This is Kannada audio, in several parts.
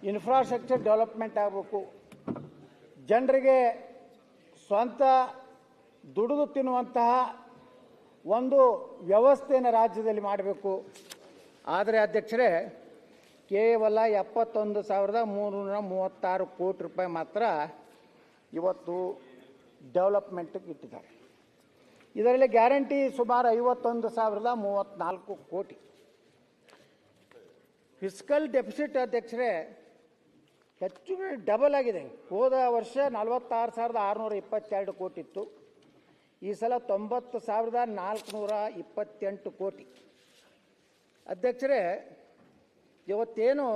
ಇನ್ಫ್ರಾಸ್ಟ್ರಕ್ಚರ್ ಡೆವಲಪ್ಮೆಂಟ್ ಆಗಬೇಕು. ಜನರಿಗೆ ಸ್ವಂತ ದುಡಿದು ತಿನ್ನುವಂತಹ ಒಂದು ವ್ಯವಸ್ಥೆಯನ್ನು ರಾಜ್ಯದಲ್ಲಿ ಮಾಡಬೇಕು. ಆದರೆ ಅಧ್ಯಕ್ಷರೇ, ಕೇವಲ 71,336 ಕೋಟಿ ರೂಪಾಯಿ ಮಾತ್ರ ಇವತ್ತು ಡೆವಲಪ್ಮೆಂಟ್ಗೆ ಇಟ್ಟಿದ್ದಾರೆ. ಇದರಲ್ಲಿ ಗ್ಯಾರಂಟಿ ಸುಮಾರು 51,034 ಕೋಟಿ. ಫಿಸ್ಕಲ್ ಡೆಫಿಸಿಟ್ ಅಧ್ಯಕ್ಷರೇ ಹೆಚ್ಚು ಡಬಲ್ ಆಗಿದೆ. ಹೋದ ವರ್ಷ 46,622 ಕೋಟಿ ಇತ್ತು. ಈ ಸಲ 90,428 ಕೋಟಿ. ಅಧ್ಯಕ್ಷರೇ, ಇವತ್ತೇನು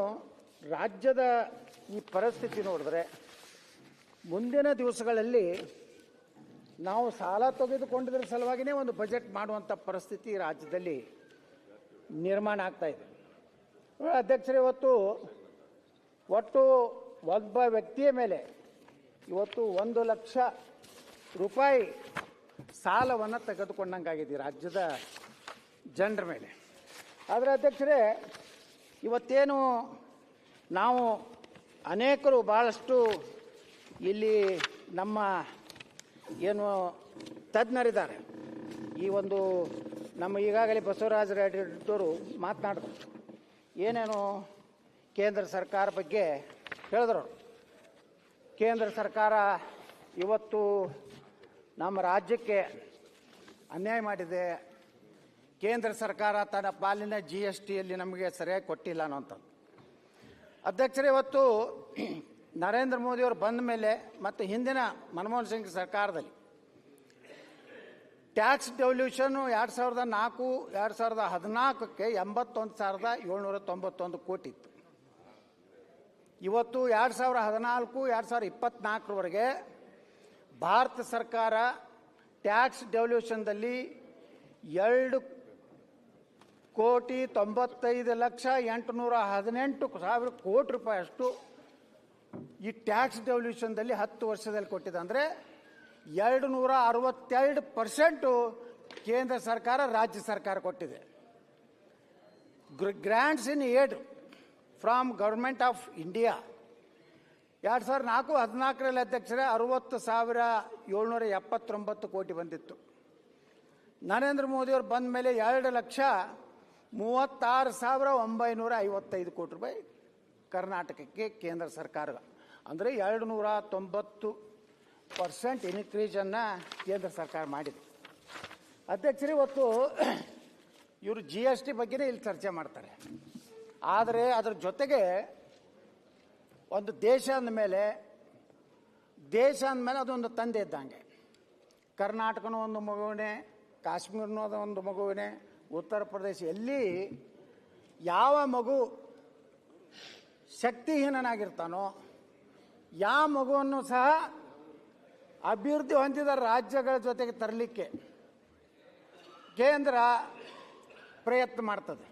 ರಾಜ್ಯದ ಈ ಪರಿಸ್ಥಿತಿ ನೋಡಿದ್ರೆ ಮುಂದಿನ ದಿವಸಗಳಲ್ಲಿ ನಾವು ಸಾಲ ತೆಗೆದುಕೊಂಡಿದ್ರ ಸಲುವಾಗಿಯೇ ಒಂದು ಬಜೆಟ್ ಮಾಡುವಂಥ ಪರಿಸ್ಥಿತಿ ರಾಜ್ಯದಲ್ಲಿ ನಿರ್ಮಾಣ ಆಗ್ತಾ ಇದೆ. ಅಧ್ಯಕ್ಷರೇ, ಇವತ್ತು ಒಟ್ಟು ಒಬ್ಬ ವ್ಯಕ್ತಿಯ ಮೇಲೆ ಇವತ್ತು 1 ಲಕ್ಷ ರೂಪಾಯಿ ಸಾಲವನ್ನು ತೆಗೆದುಕೊಂಡಂಗಾಗಿದೆ ರಾಜ್ಯದ ಜನರ ಮೇಲೆ. ಆದರೆ ಅಧ್ಯಕ್ಷರೇ, ಇವತ್ತೇನು ನಾವು ಅನೇಕರು ಭಾಳಷ್ಟು ಇಲ್ಲಿ ನಮ್ಮ ಏನು ತಜ್ಞರಿದ್ದಾರೆ, ಈ ಒಂದು ನಮ್ಮ ಈಗಾಗಲೇ ಬಸವರಾಜ ರೆಡ್ಡಿಯವರು ಮಾತನಾಡಿದ್ರು, ಏನೇನು ಕೇಂದ್ರ ಸರ್ಕಾರ ಬಗ್ಗೆ ಹೇಳಿದ್ರು. ಕೇಂದ್ರ ಸರ್ಕಾರ ಇವತ್ತು ನಮ್ಮ ರಾಜ್ಯಕ್ಕೆ ಅನ್ಯಾಯ ಮಾಡಿದೆ. ಕೇಂದ್ರ ಸರ್ಕಾರ ತನ್ನ ಪಾಲಿನ GSTಯಲ್ಲಿ ನಮಗೆ ಸರಿಯಾಗಿ ಕೊಟ್ಟಿಲ್ಲ ಅನ್ನೋಂಥದ್ದು. ಅಧ್ಯಕ್ಷರೇ, ಇವತ್ತು ನರೇಂದ್ರ ಮೋದಿಯವರು ಬಂದ ಮೇಲೆ ಮತ್ತು ಹಿಂದಿನ ಮನಮೋಹನ್ ಸಿಂಗ್ ಸರ್ಕಾರದಲ್ಲಿ ಟ್ಯಾಕ್ಸ್ ಡೆವಲ್ಯೂಷನ್ನು 2004-2014ಕ್ಕೆ 81,791 ಕೋಟಿ ಇತ್ತು. ಇವತ್ತು 2014-2024ವರೆಗೆ ಭಾರತ ಸರ್ಕಾರ ಟ್ಯಾಕ್ಸ್ ಡೆವಲ್ಯೂಷನ್ದಲ್ಲಿ 2,95,818,000 ಕೋಟಿ ರೂಪಾಯಿ ಅಷ್ಟು ಈ ಟ್ಯಾಕ್ಸ್ ಡೆವಲ್ಯೂಷನ್ದಲ್ಲಿ 10 ವರ್ಷದಲ್ಲಿ ಕೊಟ್ಟಿದೆ. ಅಂದರೆ 262% ಕೇಂದ್ರ ಸರ್ಕಾರ ರಾಜ್ಯ ಸರ್ಕಾರ ಕೊಟ್ಟಿದೆ. Grants in aid from government of India 2014-15ರಲ್ಲಿ ಅಧ್ಯಕ್ಷರೇ 60,779 ಕೋಟಿ ಬಂದಿತ್ತು. ನರೇಂದ್ರ ಮೋದಿಯವರು ಬಂದ ಮೇಲೆ 2,36,955 ಕೋಟಿ ರೂಪಾಯಿ ಕರ್ನಾಟಕಕ್ಕೆ ಕೇಂದ್ರ ಸರ್ಕಾರ, ಅಂದರೆ 290% ಇನ್ಕ್ರೀಸನ್ನು ಕೇಂದ್ರ ಸರ್ಕಾರ ಮಾಡಿದೆ. ಅಧ್ಯಕ್ಷರೇ, ಇವತ್ತು ಇವರು GST ಬಗ್ಗೆನೇ ಇಲ್ಲಿ ಚರ್ಚೆ ಮಾಡ್ತಾರೆ. ಆದರೆ ಅದರ ಜೊತೆಗೆ ಒಂದು ದೇಶ ಅಂದಮೇಲೆ ಅದೊಂದು ತಂದೆ ಇದ್ದಂಗೆ. ಕರ್ನಾಟಕನೂ ಒಂದು ಮಗುವಿನೇ, ಕಾಶ್ಮೀರನೂ ಅದೊಂದು ಮಗುವಿನೇ, ಉತ್ತರ ಪ್ರದೇಶ, ಎಲ್ಲಿ ಯಾವ ಮಗು ಶಕ್ತಿಹೀನನಾಗಿರ್ತಾನೋ, ಯಾವ ಮಗುವನ್ನು ಸಹ ಅಭಿವೃದ್ಧಿ ಹೊಂದಿದ ರಾಜ್ಯಗಳ ಜೊತೆಗೆ ತರಲಿಕ್ಕೆ ಕೇಂದ್ರ ಪ್ರಯತ್ನ ಮಾಡ್ತದೆ.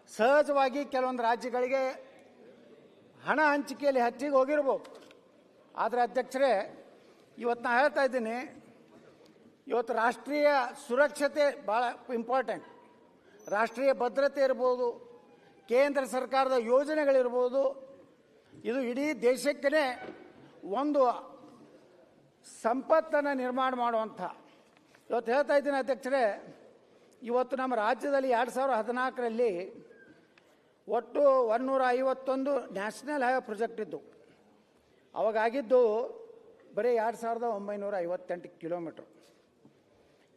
ಸಹಜವಾಗಿ ಕೆಲವೊಂದು ರಾಜ್ಯಗಳಿಗೆ ಹಣ ಹಂಚಿಕೆಯಲ್ಲಿ ಹೆಚ್ಚಿಗೆ ಹೋಗಿರ್ಬೋದು. ಆದರೆ ಅಧ್ಯಕ್ಷರೇ, ಇವತ್ತು ನಾನು ಹೇಳ್ತಾ ಇದ್ದೀನಿ, ಇವತ್ತು ರಾಷ್ಟ್ರೀಯ ಸುರಕ್ಷತೆ ಭಾಳ ಇಂಪಾರ್ಟೆಂಟ್. ರಾಷ್ಟ್ರೀಯ ಭದ್ರತೆ ಇರ್ಬೋದು, ಕೇಂದ್ರ ಸರ್ಕಾರದ ಯೋಜನೆಗಳಿರ್ಬೋದು, ಇದು ಇಡೀ ದೇಶಕ್ಕೇ ಒಂದು ಸಂಪತ್ತನ್ನು ನಿರ್ಮಾಣ ಮಾಡುವಂಥ. ಇವತ್ತು ಹೇಳ್ತಾ ಇದ್ದೀನಿ ಅಧ್ಯಕ್ಷರೇ, ಇವತ್ತು ನಮ್ಮ ರಾಜ್ಯದಲ್ಲಿ 2014ರಲ್ಲಿ ಒಟ್ಟು 151 ನ್ಯಾಷನಲ್ ಹೈವೇ ಪ್ರಾಜೆಕ್ಟ್ ಇದ್ದು, ಅವಾಗಾಗಿದ್ದು ಬರೀ 2,958 ಕಿಲೋಮೀಟ್ರ್.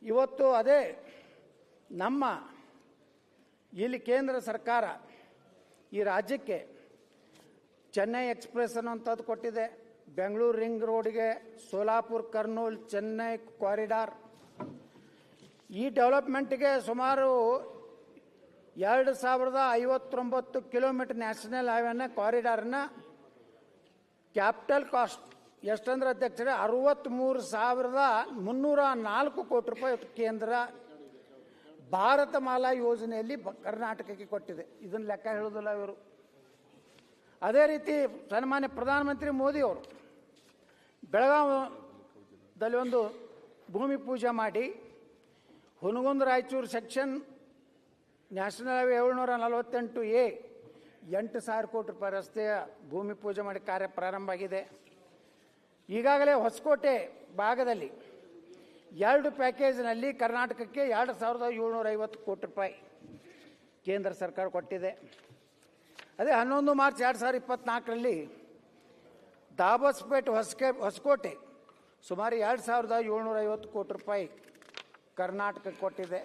ಇವತ್ತು ಅದೇ ನಮ್ಮ ಇಲ್ಲಿ ಕೇಂದ್ರ ಸರ್ಕಾರ ಈ ರಾಜ್ಯಕ್ಕೆ ಚೆನ್ನೈ ಎಕ್ಸ್ಪ್ರೆಸ್ ಅನ್ನುವಂಥದ್ದು ಕೊಟ್ಟಿದೆ, ಬೆಂಗಳೂರು ರಿಂಗ್ ರೋಡ್ಗೆ, ಸೋಲಾಪುರ್ ಕರ್ನೂಲ್ ಚೆನ್ನೈ ಕಾರಿಡಾರ್. ಈ ಡೆವಲಪ್ಮೆಂಟ್ಗೆ ಸುಮಾರು 2,059 ಕಿಲೋಮೀಟರ್ ನ್ಯಾಷನಲ್ ಹೈವೇನ ಕಾರಿಡಾರ್ನ ಕ್ಯಾಪಿಟಲ್ ಕಾಸ್ಟ್ ಎಷ್ಟಂದ್ರೆ ಅಧ್ಯಕ್ಷರೇ 63,304 ಕೋಟಿ ರೂಪಾಯಿ ಕೇಂದ್ರ ಭಾರತ ಮಾಲಾ ಯೋಜನೆಯಲ್ಲಿ ಕರ್ನಾಟಕಕ್ಕೆ ಕೊಟ್ಟಿದೆ. ಇದನ್ನು ಲೆಕ್ಕ ಹೇಳೋದಿಲ್ಲ ಇವರು. ಅದೇ ರೀತಿ ಸನ್ಮಾನ್ಯ ಪ್ರಧಾನಮಂತ್ರಿ ಮೋದಿಯವರು ಬೆಳಗಾವಿಯಲ್ಲಿ ಒಂದು ಭೂಮಿ ಪೂಜೆ ಮಾಡಿ Hungund Raichur section national highway 748A 8,000 ಕೋಟಿ ರೂಪಾಯಿ ರಸ್ತೆಯ ಭೂಮಿ ಪೂಜೆ ಮಾಡಿ ಕಾರ್ಯ ಪ್ರಾರಂಭ ಆಗಿದೆ. ಈಗಾಗಲೇ ಹೊಸಕೋಟೆ ಭಾಗದಲ್ಲಿ 2 ಪ್ಯಾಕೇಜ್ನಲ್ಲಿ ಕರ್ನಾಟಕಕ್ಕೆ 2,750 ಕೋಟಿ ರೂಪಾಯಿ ಕೇಂದ್ರ ಸರ್ಕಾರ ಕೊಟ್ಟಿದೆ. ಅದೇ 11 ಮಾರ್ಚ್ 2024ರಲ್ಲಿ ದಾಬಸ್ಪೇಟ್ ಹೊಸಕೋಟೆ ಸುಮಾರು 2,750 ಕೋಟಿ ರೂಪಾಯಿ ಕರ್ನಾಟಕಕ್ಕೆ ಕೊಟ್ಟಿದೆ.